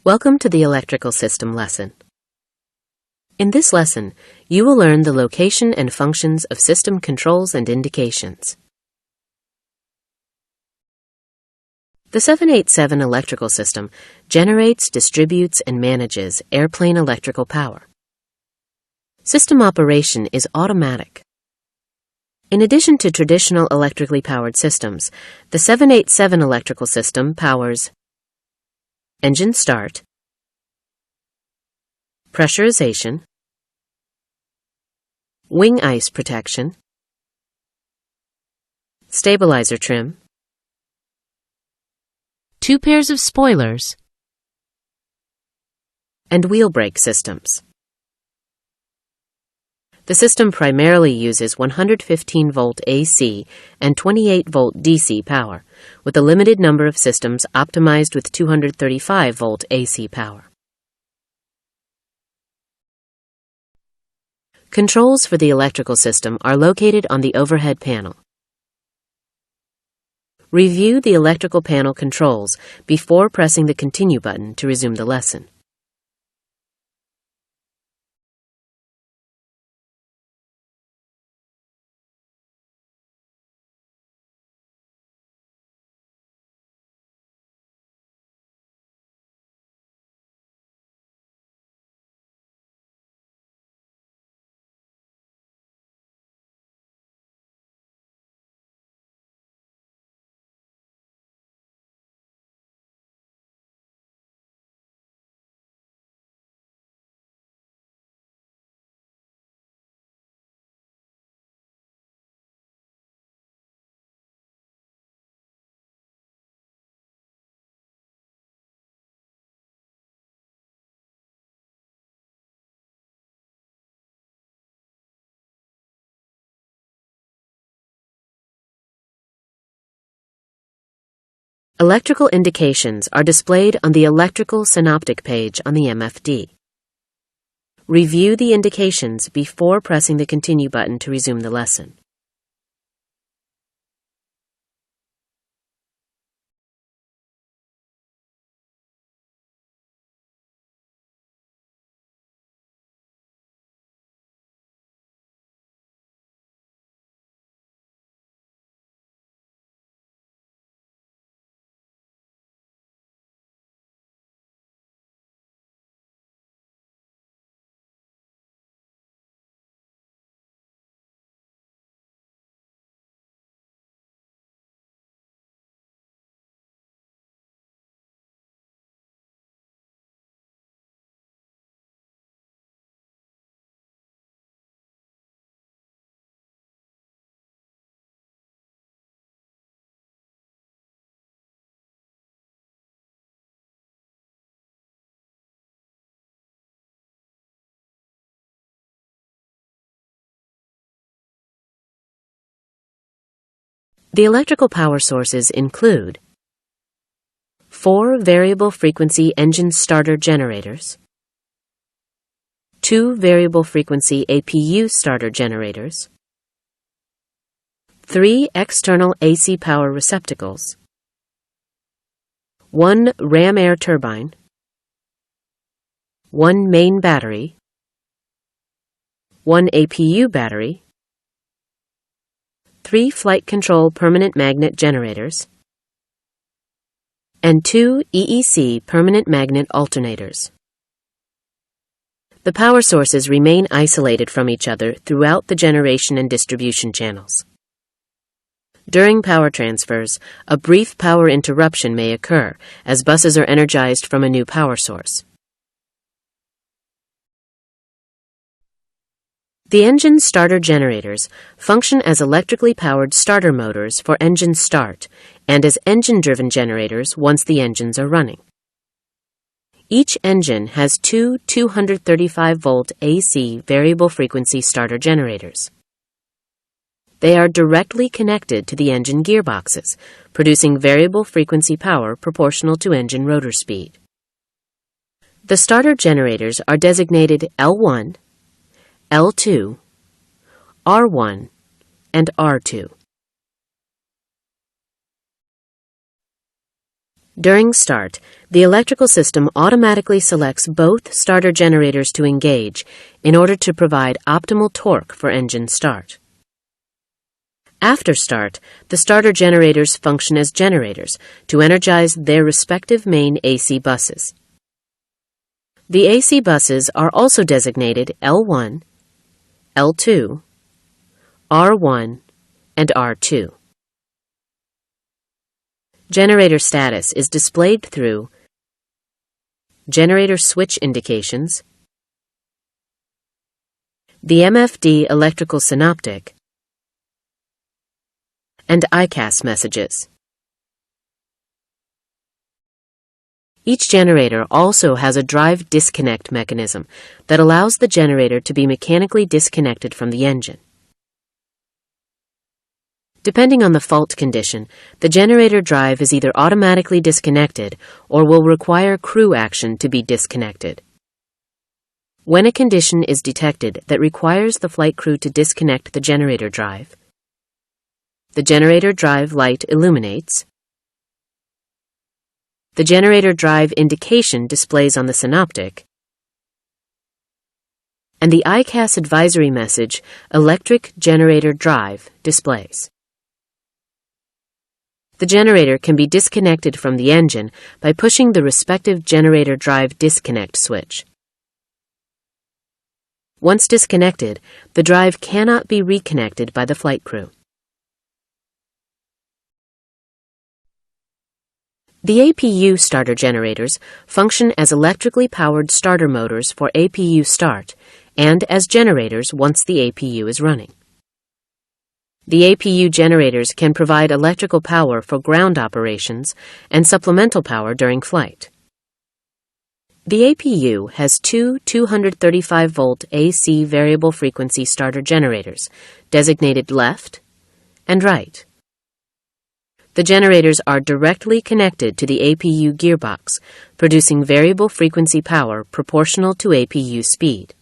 Welcome to the electrical system lesson. In this lesson, you will learn the location and functions of system controls and indications. The 787 electrical system generates, distributes, and manages airplane electrical power. System operation is automatic. In addition to traditional electrically powered systems, the 787 electrical system powers engine start, pressurization, wing ice protection, stabilizer trim, 2 pairs of spoilers, and wheel brake systems. The system primarily uses 115-volt AC and 28-volt DC power, with a limited number of systems optimized with 235-volt AC power. Controls for the electrical system are located on the overhead panel. Review the electrical panel controls before pressing the Continue button to resume the lesson. Electrical indications are displayed on the electrical synoptic page on the MFD. Review the indications before pressing the Continue button to resume the lesson. The electrical power sources include 4 variable frequency engine starter generators, 2 variable frequency APU starter generators, 3 external AC power receptacles, 1 ram air turbine, 1 main battery, 1 APU battery, 3 flight control permanent magnet generators, and 2 EEC permanent magnet alternators. The power sources remain isolated from each other throughout the generation and distribution channels. During power transfers, a brief power interruption may occur as buses are energized from a new power source. The engine starter generators function as electrically powered starter motors for engine start and as engine-driven generators once the engines are running. Each engine has 2 235-volt AC variable frequency starter generators. They are directly connected to the engine gearboxes, producing variable frequency power proportional to engine rotor speed. The starter generators are designated L1, L2, R1, and R2. During start, the electrical system automatically selects both starter generators to engage in order to provide optimal torque for engine start. After start, the starter generators function as generators to energize their respective main AC buses. The AC buses are also designated L1, L2, R1, and R2. Generator status is displayed through generator switch indications, the MFD electrical synoptic, and ICAS messages. Each generator also has a drive disconnect mechanism that allows the generator to be mechanically disconnected from the engine. Depending on the fault condition, the generator drive is either automatically disconnected or will require crew action to be disconnected. When a condition is detected that requires the flight crew to disconnect the generator drive, the generator drive light illuminates, the generator drive indication displays on the synoptic, and the ICAS advisory message, Electric Generator Drive, displays. The generator can be disconnected from the engine by pushing the respective generator drive disconnect switch. Once disconnected, the drive cannot be reconnected by the flight crew. The APU starter generators function as electrically powered starter motors for APU start and as generators once the APU is running. The APU generators can provide electrical power for ground operations and supplemental power during flight. The APU has two 235-volt AC variable frequency starter generators, designated left and right. The generators are directly connected to the APU gearbox, producing variable frequency power proportional to APU speed.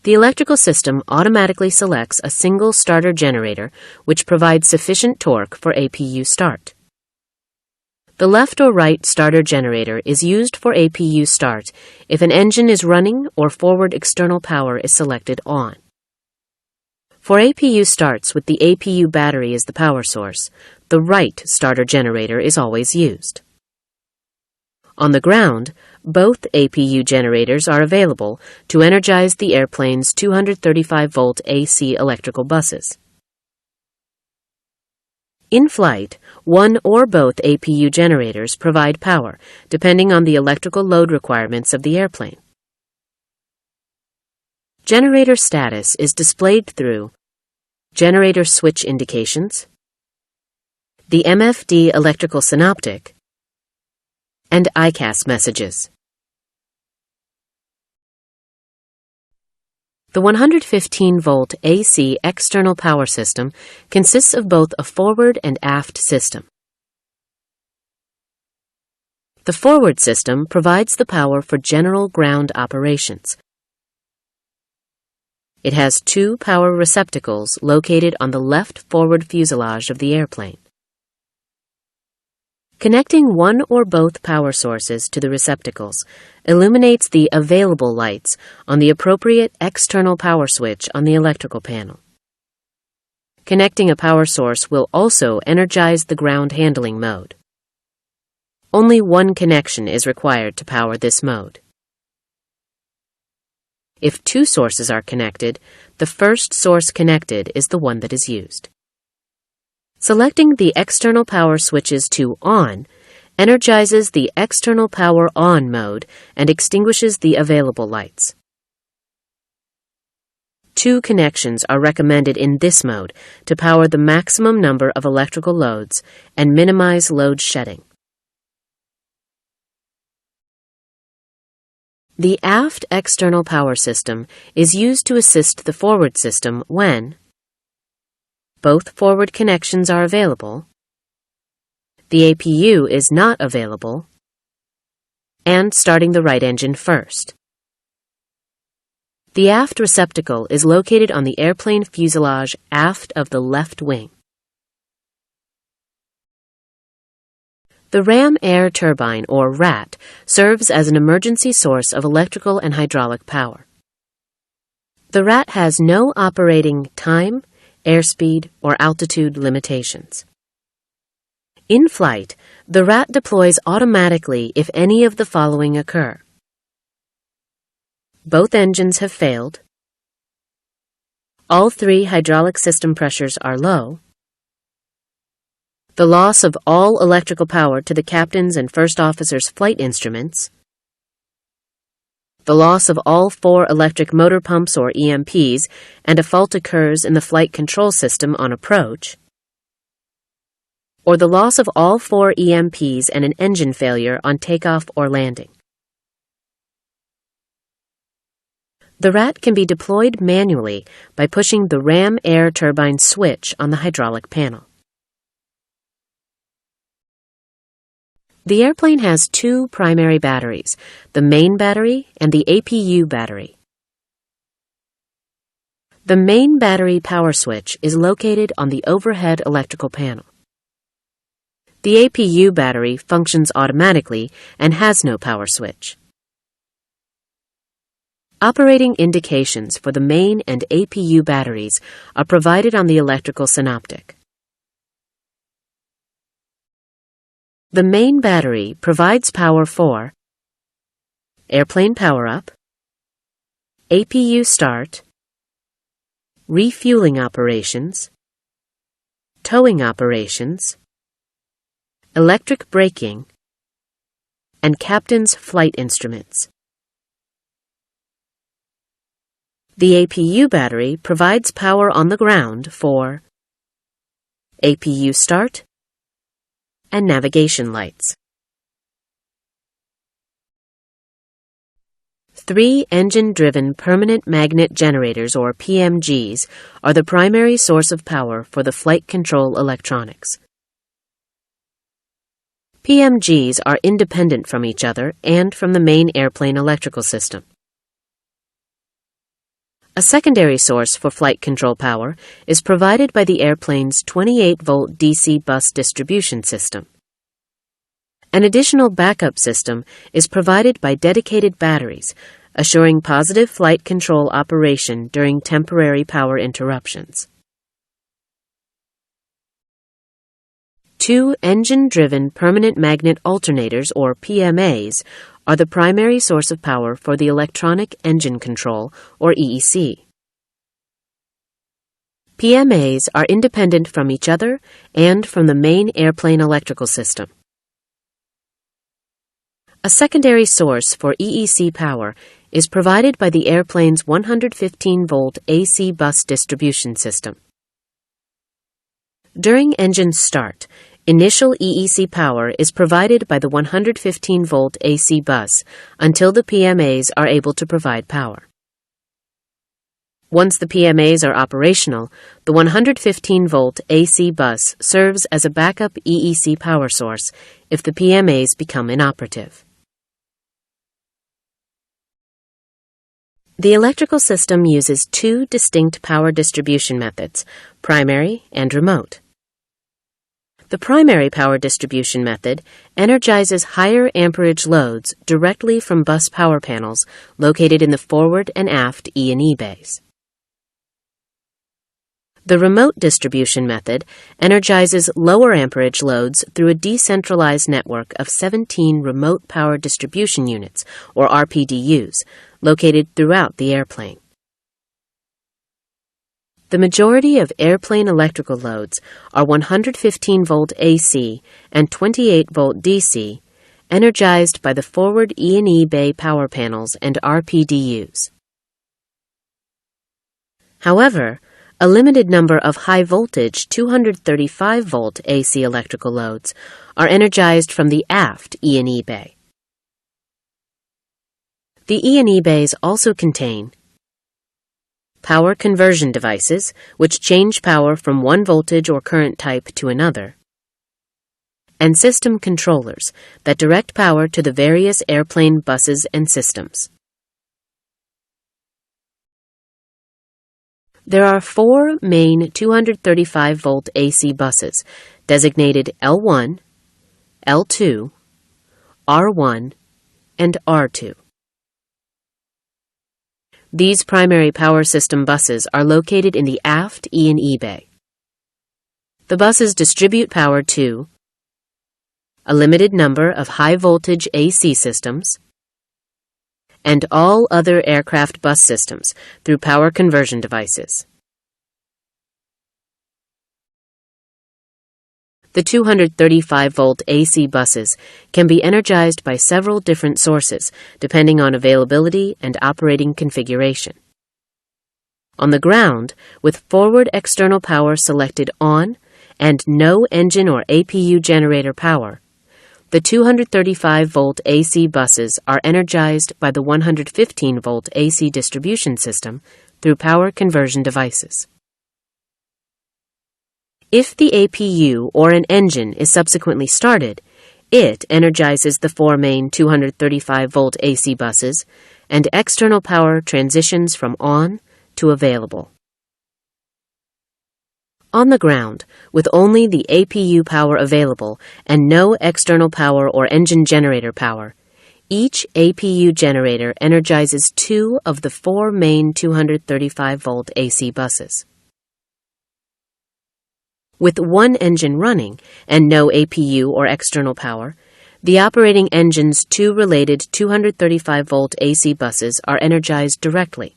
The electrical system automatically selects a single starter generator which provides sufficient torque for APU start. The left or right starter generator is used for APU start if an engine is running or forward external power is selected on. For APU starts with the APU battery as the power source, the right starter generator is always used. On the ground, both APU generators are available to energize the airplane's 235-volt AC electrical buses. In flight, one or both APU generators provide power, depending on the electrical load requirements of the airplane. Generator status is displayed through generator switch indications, the MFD electrical synoptic, and ICAS messages. The 115-volt AC external power system consists of both a forward and aft system. The forward system provides the power for general ground operations. It has two power receptacles located on the left forward fuselage of the airplane. Connecting one or both power sources to the receptacles illuminates the available lights on the appropriate external power switch on the electrical panel. Connecting a power source will also energize the ground handling mode. Only one connection is required to power this mode. If two sources are connected, the first source connected is the one that is used. Selecting the external power switches to On energizes the external power on mode and extinguishes the available lights. Two connections are recommended in this mode to power the maximum number of electrical loads and minimize load shedding. The aft external power system is used to assist the forward system when both forward connections are available, the APU is not available, and starting the right engine first. The aft receptacle is located on the airplane fuselage aft of the left wing. The ram air turbine, or RAT, serves as an emergency source of electrical and hydraulic power. The RAT has no operating time, airspeed, or altitude limitations. In flight, the RAT deploys automatically if any of the following occur. Both engines have failed. All three hydraulic system pressures are low. The loss of all electrical power to the captain's and first officer's flight instruments. The loss of all 4 electric motor pumps or EMPs, and a fault occurs in the flight control system on approach. Or the loss of all 4 EMPs and an engine failure on takeoff or landing. The RAT can be deployed manually by pushing the ram air turbine switch on the hydraulic panel. The airplane has 2 primary batteries, the main battery and the APU battery. The main battery power switch is located on the overhead electrical panel. The APU battery functions automatically and has no power switch. Operating indications for the main and APU batteries are provided on the electrical synoptic. The main battery provides power for airplane power-up, APU start, refueling operations, towing operations, electric braking, and captain's flight instruments. The APU battery provides power on the ground for APU start and navigation lights. 3 engine-driven permanent magnet generators, or PMGs, are the primary source of power for the flight control electronics. PMGs are independent from each other and from the main airplane electrical system. A secondary source for flight control power is provided by the airplane's 28-volt DC bus distribution system. An additional backup system is provided by dedicated batteries, assuring positive flight control operation during temporary power interruptions. 2 engine-driven permanent magnet alternators, or PMAs, are the primary source of power for the electronic engine control, or EEC. PMAs are independent from each other and from the main airplane electrical system. A secondary source for EEC power is provided by the airplane's 115-volt AC bus distribution system. During engine start, initial EEC power is provided by the 115-volt AC bus until the PMAs are able to provide power. Once the PMAs are operational, the 115-volt AC bus serves as a backup EEC power source if the PMAs become inoperative. The electrical system uses 2 distinct power distribution methods, primary and remote. The primary power distribution method energizes higher amperage loads directly from bus power panels located in the forward and aft E&E bays. The remote distribution method energizes lower amperage loads through a decentralized network of 17 remote power distribution units, or RPDUs, located throughout the airplane. The majority of airplane electrical loads are 115-volt AC and 28-volt DC, energized by the forward E&E bay power panels and RPDUs. However, a limited number of high-voltage 235-volt AC electrical loads are energized from the aft E&E bay. The E&E bays also contain power conversion devices, which change power from one voltage or current type to another, and system controllers that direct power to the various airplane buses and systems. There are 4 main 235-volt AC buses, designated L1, L2, R1, and R2. These primary power system buses are located in the aft E&E bay. The buses distribute power to a limited number of high-voltage AC systems and all other aircraft bus systems through power conversion devices. The 235-volt AC buses can be energized by several different sources, depending on availability and operating configuration. On the ground, with forward external power selected on and no engine or APU generator power, the 235-volt AC buses are energized by the 115-volt AC distribution system through power conversion devices. If the APU or an engine is subsequently started, it energizes the four main 235-volt AC buses, and external power transitions from on to available. On the ground, with only the APU power available and no external power or engine generator power, each APU generator energizes two of the four main 235-volt AC buses. With one engine running and no APU or external power, the operating engine's two related 235-volt AC buses are energized directly.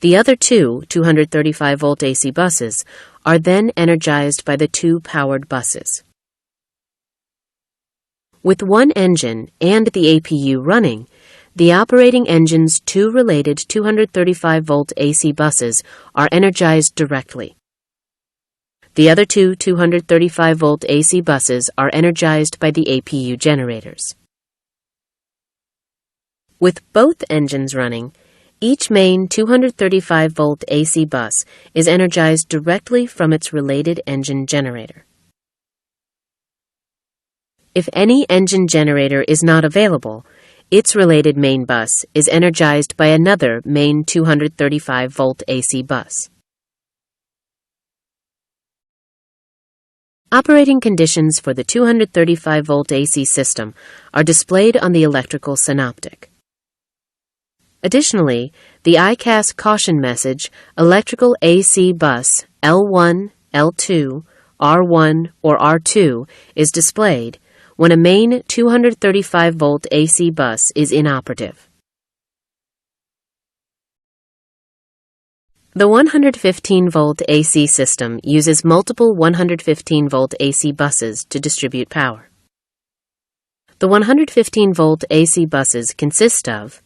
The other two 235-volt AC buses are then energized by the two powered buses. With one engine and the APU running, the operating engine's two related 235-volt AC buses are energized directly. The other two 235-volt AC buses are energized by the APU generators. With both engines running, each main 235-volt AC bus is energized directly from its related engine generator. If any engine generator is not available, its related main bus is energized by another main 235-volt AC bus. Operating conditions for the 235-volt AC system are displayed on the electrical synoptic. Additionally, the ICAS caution message, electrical AC bus L1, L2, R1, or R2 is displayed when a main 235-volt AC bus is inoperative. The 115-volt AC system uses multiple 115-volt AC buses to distribute power. The 115-volt AC buses consist of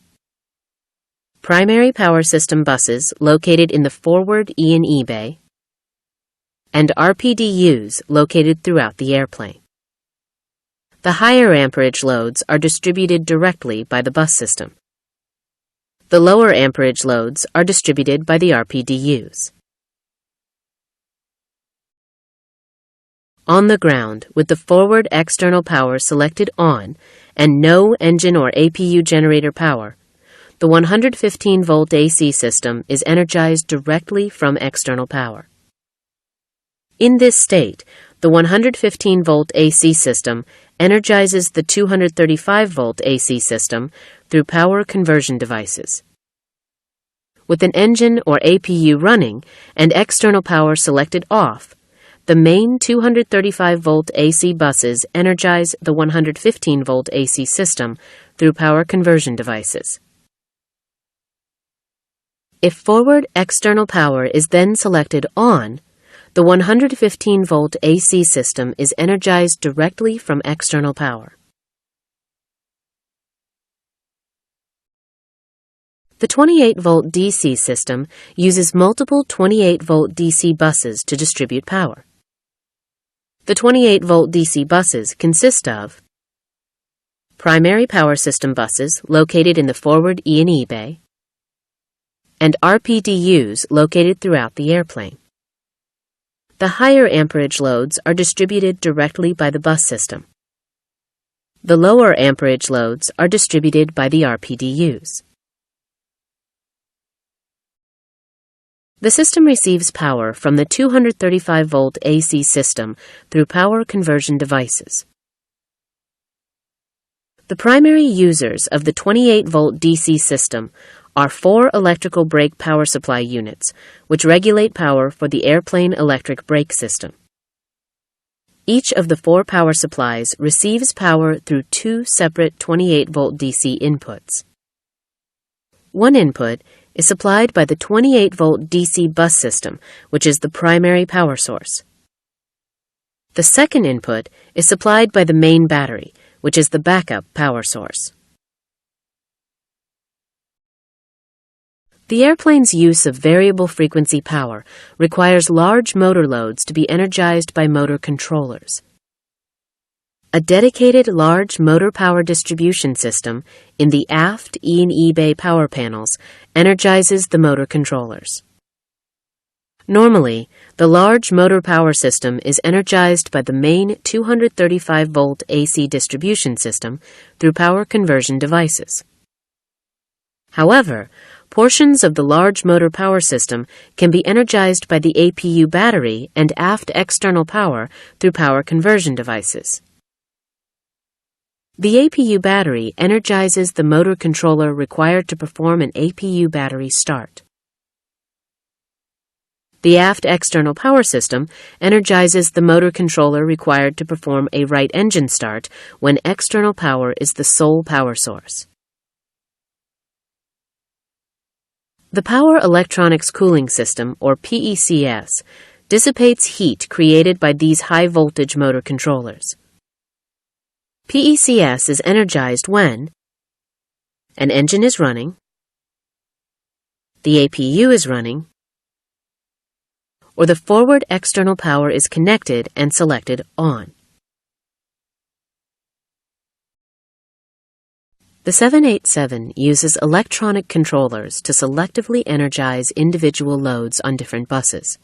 primary power system buses located in the forward E&E bay and RPDUs located throughout the airplane. The higher amperage loads are distributed directly by the bus system. The lower amperage loads are distributed by the RPDUs. On the ground, with the forward external power selected on and no engine or APU generator power, the 115-volt AC system is energized directly from external power. In this state, the 115-volt AC system energizes the 235-volt AC system through power conversion devices. With an engine or APU running and external power selected off, the main 235-volt AC buses energize the 115-volt AC system through power conversion devices. If forward external power is then selected on, the 115-volt AC system is energized directly from external power. The 28-volt DC system uses multiple 28-volt DC buses to distribute power. The 28-volt DC buses consist of primary power system buses located in the forward E&E bay and RPDUs located throughout the airplane. The higher amperage loads are distributed directly by the bus system. The lower amperage loads are distributed by the RPDUs. The system receives power from the 235-volt AC system through power conversion devices. The primary users of the 28-volt DC system are 4 electrical brake power supply units, which regulate power for the airplane electric brake system. Each of the 4 power supplies receives power through 2 separate 28-volt DC inputs. One input is supplied by the 28-volt DC bus system, which is the primary power source. The second input is supplied by the main battery, which is the backup power source. The airplane's use of variable frequency power requires large motor loads to be energized by motor controllers. A dedicated large motor power distribution system in the aft E and E bay power panels energizes the motor controllers. Normally, the large motor power system is energized by the main 235-volt AC distribution system through power conversion devices. However, portions of the large motor power system can be energized by the APU battery and aft external power through power conversion devices. The APU battery energizes the motor controller required to perform an APU battery start. The aft external power system energizes the motor controller required to perform a right engine start when external power is the sole power source. The Power Electronics Cooling System, or PECS, dissipates heat created by these high-voltage motor controllers. PECS is energized when an engine is running, the APU is running, or the forward external power is connected and selected on. The 787 uses electronic controllers to selectively energize individual loads on different buses.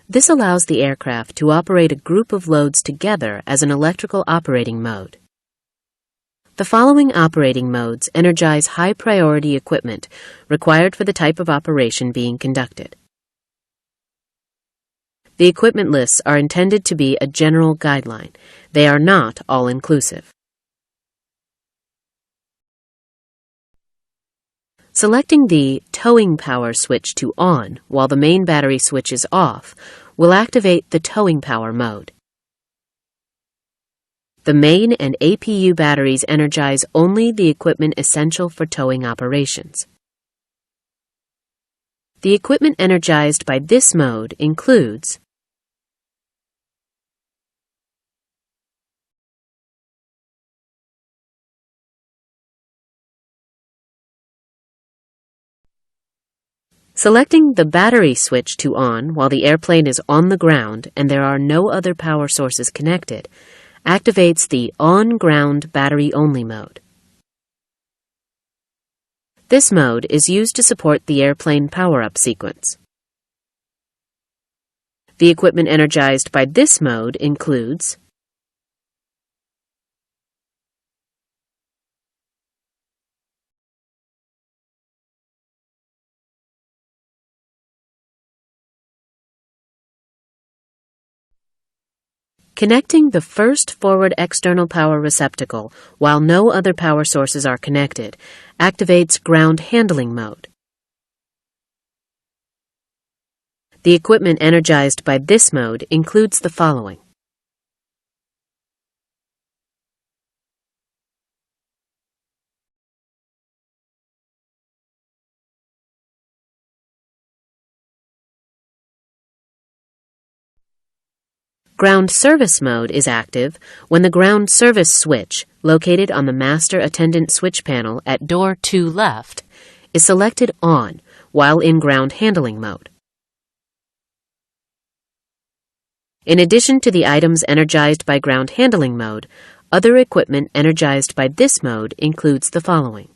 This allows the aircraft to operate a group of loads together as an electrical operating mode. The following operating modes energize high-priority equipment required for the type of operation being conducted. The equipment lists are intended to be a general guideline. They are not all-inclusive. Selecting the towing power switch to on while the main battery switch is off will activate the towing power mode. The main and APU batteries energize only the equipment essential for towing operations. The equipment energized by this mode includes selecting the battery switch to on while the airplane is on the ground and there are no other power sources connected activates the on-ground battery-only mode. This mode is used to support the airplane power-up sequence. The equipment energized by this mode includes connecting the first forward external power receptacle while no other power sources are connected activates ground handling mode. The equipment energized by this mode includes the following: ground service mode is active when the ground service switch, located on the master attendant switch panel at door 2 left, is selected on while in ground handling mode. In addition to the items energized by ground handling mode, other equipment energized by this mode includes the following: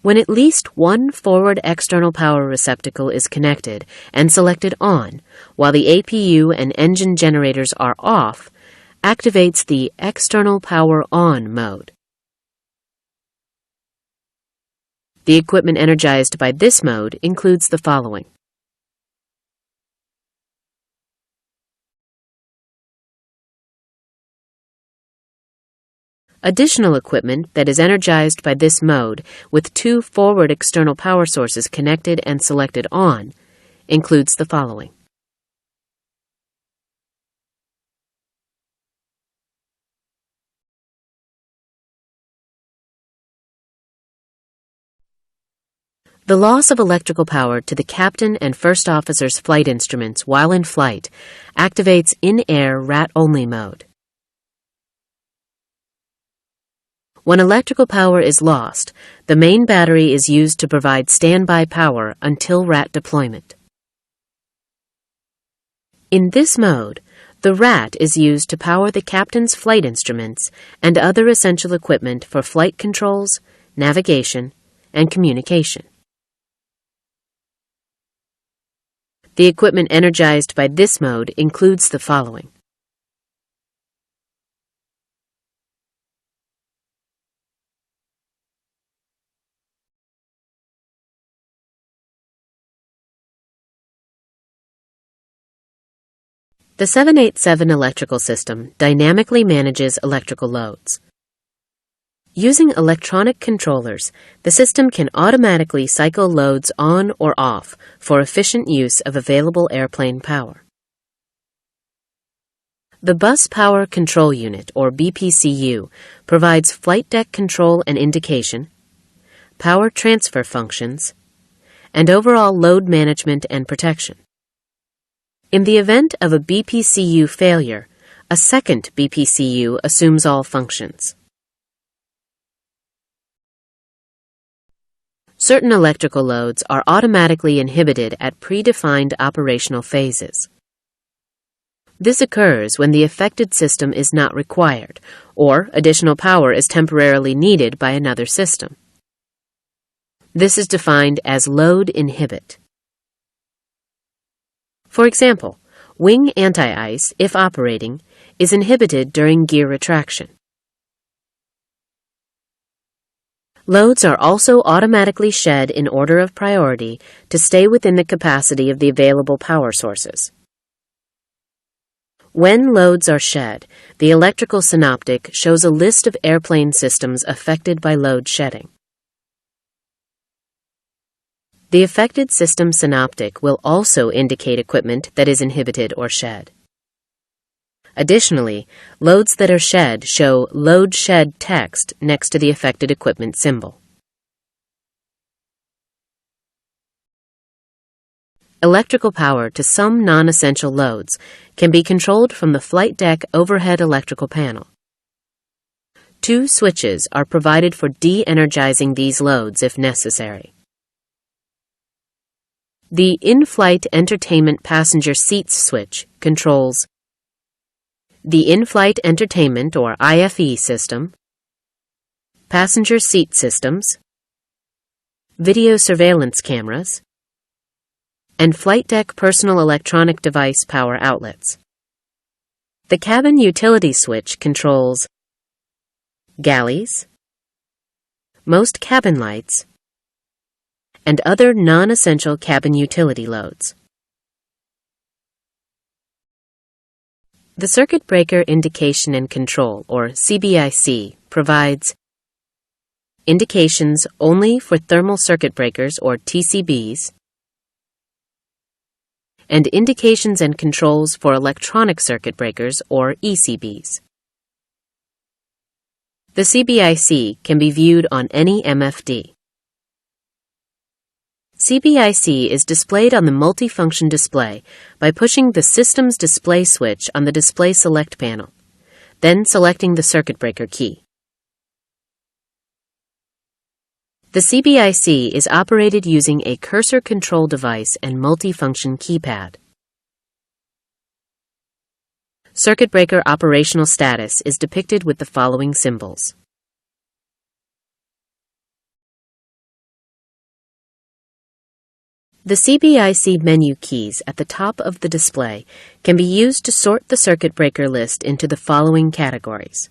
when at least one forward external power receptacle is connected and selected on, while the APU and engine generators are off, activates the external power on mode. The equipment energized by this mode includes the following: additional equipment that is energized by this mode with two forward external power sources connected and selected on includes the following: the loss of electrical power to the captain and first officer's flight instruments while in flight activates in-air RAT-only mode. When electrical power is lost, the main battery is used to provide standby power until RAT deployment. In this mode, the RAT is used to power the captain's flight instruments and other essential equipment for flight controls, navigation, and communication. The equipment energized by this mode includes the following: the 787 electrical system dynamically manages electrical loads. Using electronic controllers, the system can automatically cycle loads on or off for efficient use of available airplane power. The Bus Power Control Unit, or BPCU, provides flight deck control and indication, power transfer functions, and overall load management and protection. In the event of a BPCU failure, a second BPCU assumes all functions. Certain electrical loads are automatically inhibited at predefined operational phases. This occurs when the affected system is not required, or additional power is temporarily needed by another system. This is defined as load inhibit. For example, wing anti-ice, if operating, is inhibited during gear retraction. Loads are also automatically shed in order of priority to stay within the capacity of the available power sources. When loads are shed, the electrical synoptic shows a list of airplane systems affected by load shedding. The affected system synoptic will also indicate equipment that is inhibited or shed. Additionally, loads that are shed show load shed text next to the affected equipment symbol. Electrical power to some non-essential loads can be controlled from the flight deck overhead electrical panel. Two switches are provided for de-energizing these loads if necessary. The in-flight entertainment passenger seats switch controls the in-flight entertainment or IFE system, passenger seat systems, video surveillance cameras, and flight deck personal electronic device power outlets. The cabin utility switch controls galleys, most cabin lights, and other non-essential cabin utility loads. The Circuit Breaker Indication and Control, or CBIC, provides indications only for thermal circuit breakers, or TCBs, and indications and controls for electronic circuit breakers, or ECBs. The CBIC can be viewed on any MFD. CBIC is displayed on the multifunction display by pushing the System's display switch on the Display Select panel, then selecting the circuit breaker key. The CBIC is operated using a cursor control device and multifunction keypad. Circuit breaker operational status is depicted with the following symbols. The CBIC menu keys at the top of the display can be used to sort the circuit breaker list into the following categories: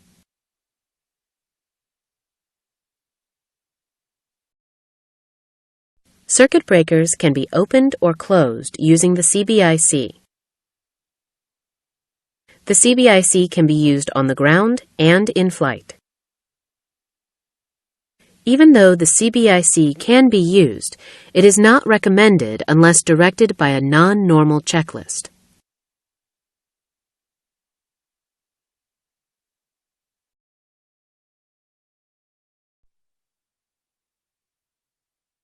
Circuit breakers can be opened or closed using the CBIC. The CBIC can be used on the ground and in flight. Even though the CBIC can be used, it is not recommended unless directed by a non-normal checklist.